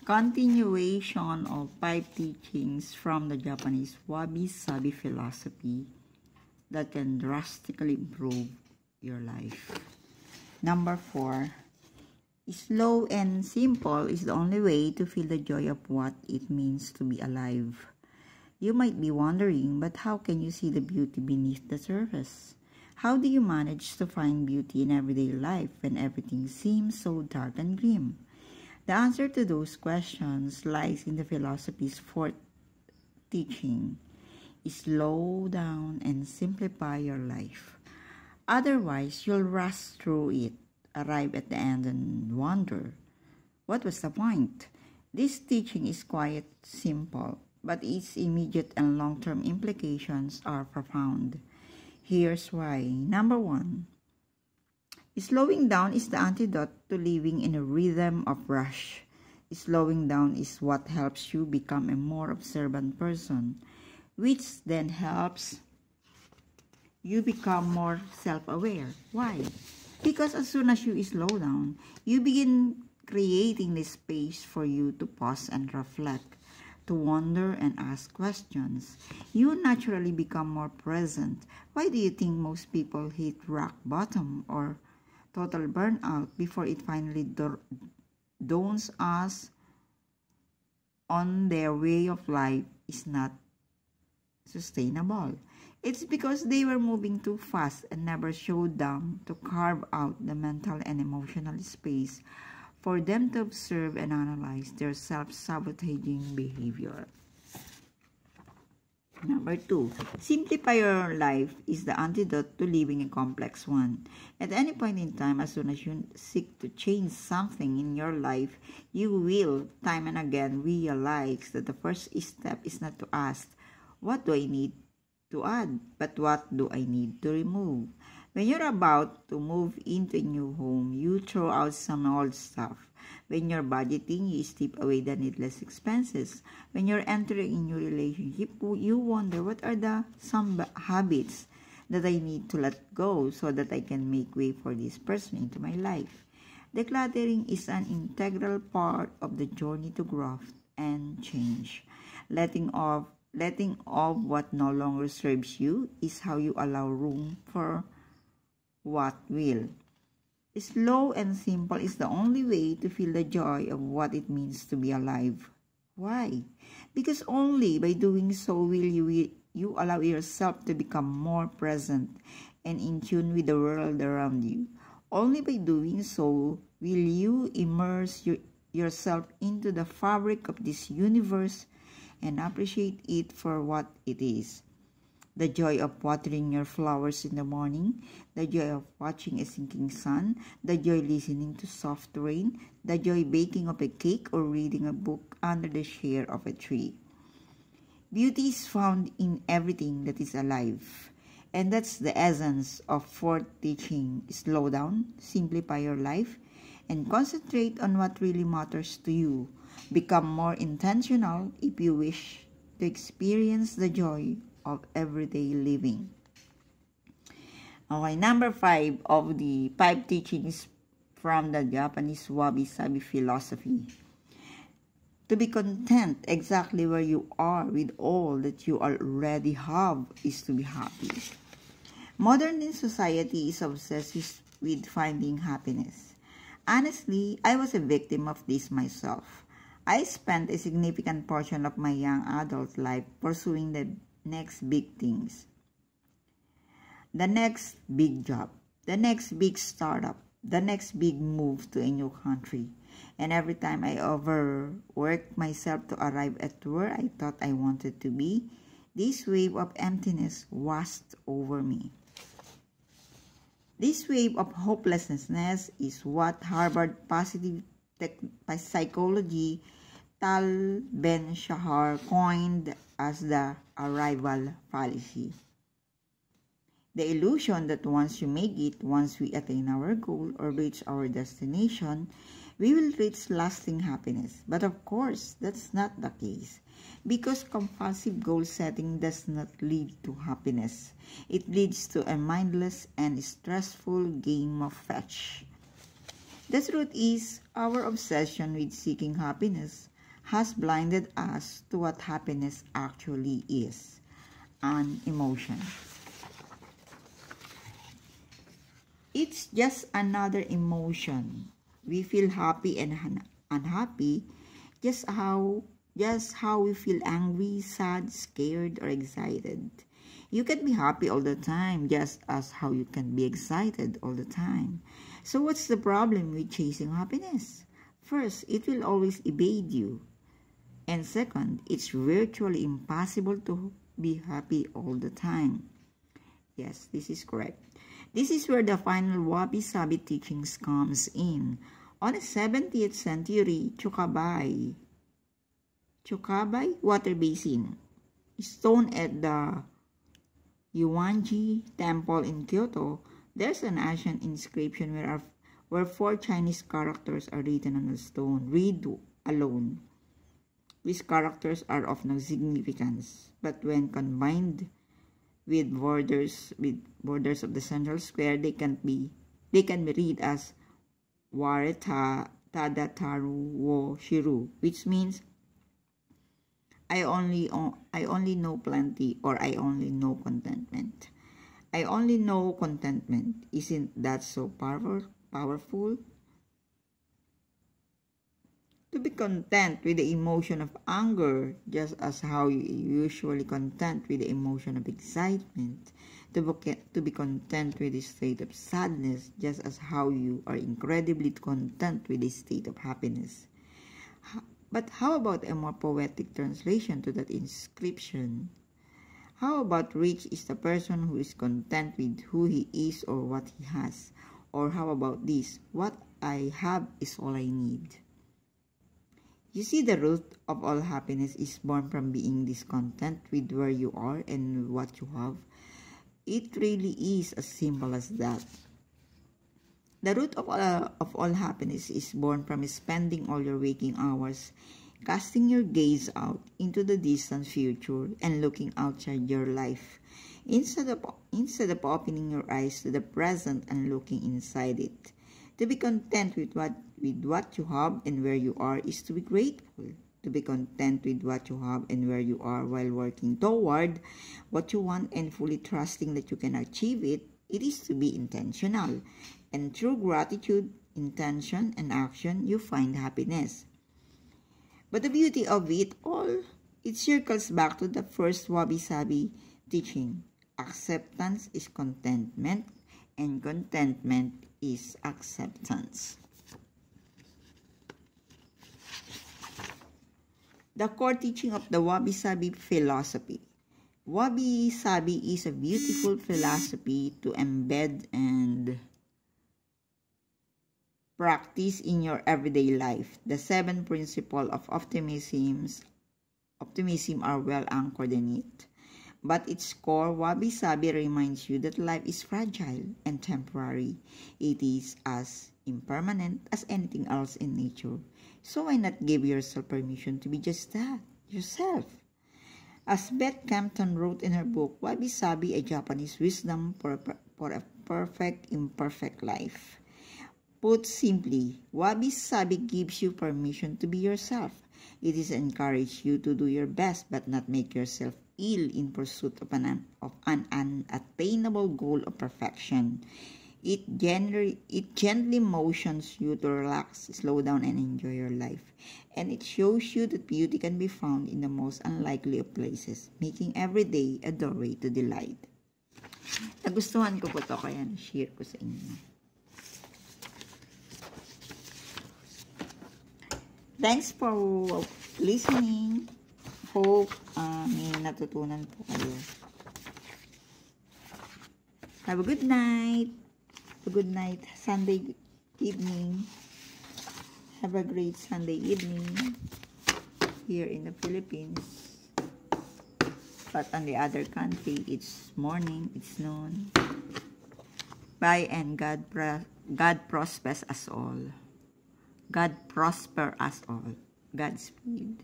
Continuation of 5 teachings from the Japanese wabi-sabi philosophy that can drastically improve your life. Number 4. Slow and simple is the only way to feel the joy of what it means to be alive. You might be wondering, but how can you see the beauty beneath the surface? How do you manage to find beauty in everyday life when everything seems so dark and grim? The answer to those questions lies in the philosophy's 4th teaching. Slow down and simplify your life. Otherwise, you'll rush through it, arrive at the end and wonder, what was the point? This teaching is quite simple, but its immediate and long-term implications are profound. Here's why. Number 1. Slowing down is the antidote to living in a rhythm of rush. Slowing down is what helps you become a more observant person, which then helps you become more self-aware. Why? Because as soon as you slow down, you begin creating the space for you to pause and reflect, to wonder and ask questions. You naturally become more present. Why do you think most people hit rock bottom or total burnout before it finally dawns us on their way of life is not sustainable? It's because they were moving too fast and never slowed down to carve out the mental and emotional space for them to observe and analyze their self-sabotaging behavior. Number 2, simplify your life is the antidote to living a complex one. At any point in time, as soon as you seek to change something in your life, you will, time and again, realize that the first step is not to ask, what do I need to add, but what do I need to remove? When you're about to move into a new home, you throw out some old stuff. When you're budgeting, you strip away the needless expenses. When you're entering a new relationship, you wonder, what are some habits that I need to let go so that I can make way for this person into my life? Decluttering is an integral part of the journey to growth and change. Letting off what no longer serves you is how you allow room for what will. Slow and simple is the only way to feel the joy of what it means to be alive. Why? Because only by doing so will you allow yourself to become more present and in tune with the world around you. Only by doing so will you immerse yourself into the fabric of this universe and appreciate it for what it is. The joy of watering your flowers in the morning, the joy of watching a sinking sun, the joy listening to soft rain, the joy baking of a cake or reading a book under the shade of a tree. Beauty is found in everything that is alive. And that's the essence of 4th teaching. Slow down, simplify your life, and concentrate on what really matters to you. Become more intentional if you wish to experience the joy of everyday living. Okay, number 5 of the 5 teachings from the Japanese wabi-sabi philosophy. To be content exactly where you are with all that you already have is to be happy. Modern society is obsessed with finding happiness. Honestly, I was a victim of this myself. I spent a significant portion of my young adult life pursuing the next big things. The next big job, the next big startup, the next big move to a new country. And every time I overworked myself to arrive at where I thought I wanted to be, this wave of emptiness washed over me. This wave of hopelessness is what Harvard positive psychology Tal Ben-Shahar coined as the arrival fallacy. The illusion that once you make it, once we attain our goal or reach our destination, we will reach lasting happiness. But of course, that's not the case. Because compulsive goal setting does not lead to happiness. It leads to a mindless and stressful game of fetch. The truth is, our obsession with seeking happiness has blinded us to what happiness actually is, an emotion. It's just another emotion. We feel happy and unhappy, just how we feel angry, sad, scared, or excited. You can be happy all the time, just as how you can be excited all the time. So what's the problem with chasing happiness? First, it will always evade you. And second, it's virtually impossible to be happy all the time. Yes, this is correct. This is where the final wabi-sabi teachings comes in. On the 17th century, Chukabay water basin, stone at the Yuanji Temple in Kyoto, there's an ancient inscription where 4 Chinese characters are written on the stone. Read alone. These characters are of no significance, but when combined with borders of the central square, they can be read as Wareta Tadataru wo Shiru, which means I only know plenty, or I only know contentment. I only know contentment. Isn't that so powerful? To be content with the emotion of anger, just as how you usually content with the emotion of excitement. To be content with the state of sadness, just as how you are incredibly content with the state of happiness. But how about a more poetic translation to that inscription? How about rich is the person who is content with who he is or what he has? Or how about this? What I have is all I need. You see, the root of all happiness is born from being discontent with where you are and what you have. It really is as simple as that. The root of all happiness is born from spending all your waking hours casting your gaze out into the distant future and looking outside your life, instead of opening your eyes to the present and looking inside it. To be content with what you have and where you are is to be grateful. To be content with what you have and where you are while working toward what you want and fully trusting that you can achieve it, it is to be intentional. And through gratitude, intention, and action, you find happiness. But the beauty of it all, it circles back to the first wabi-sabi teaching. Acceptance is contentment, and contentment is acceptance. The core teaching of the wabi-sabi philosophy. Wabi-sabi is a beautiful philosophy to embed and practice in your everyday life. The 7 principles of optimism are well anchored in it. But its core, wabi-sabi reminds you that life is fragile and temporary. It is as impermanent as anything else in nature. So why not give yourself permission to be just that, yourself? As Beth Campton wrote in her book, Wabi-sabi, a Japanese wisdom for a perfect, imperfect life. Put simply, wabi-sabi gives you permission to be yourself. It is encourage you to do your best but not make yourself ill in pursuit of an unattainable goal of perfection. It gently motions you to relax, slow down, and enjoy your life. And it shows you that beauty can be found in the most unlikely of places, making every day a doorway to delight. Nagustuhan ko po ito, kaya na-share ko sa inyo. Thanks for listening. Hope may natutunan po kayo. Have a good night. A good night Sunday evening. Have a great Sunday evening here in the Philippines. But on the other country, it's morning, it's noon. Bye, and God prosper us all. God prosper us all. Godspeed.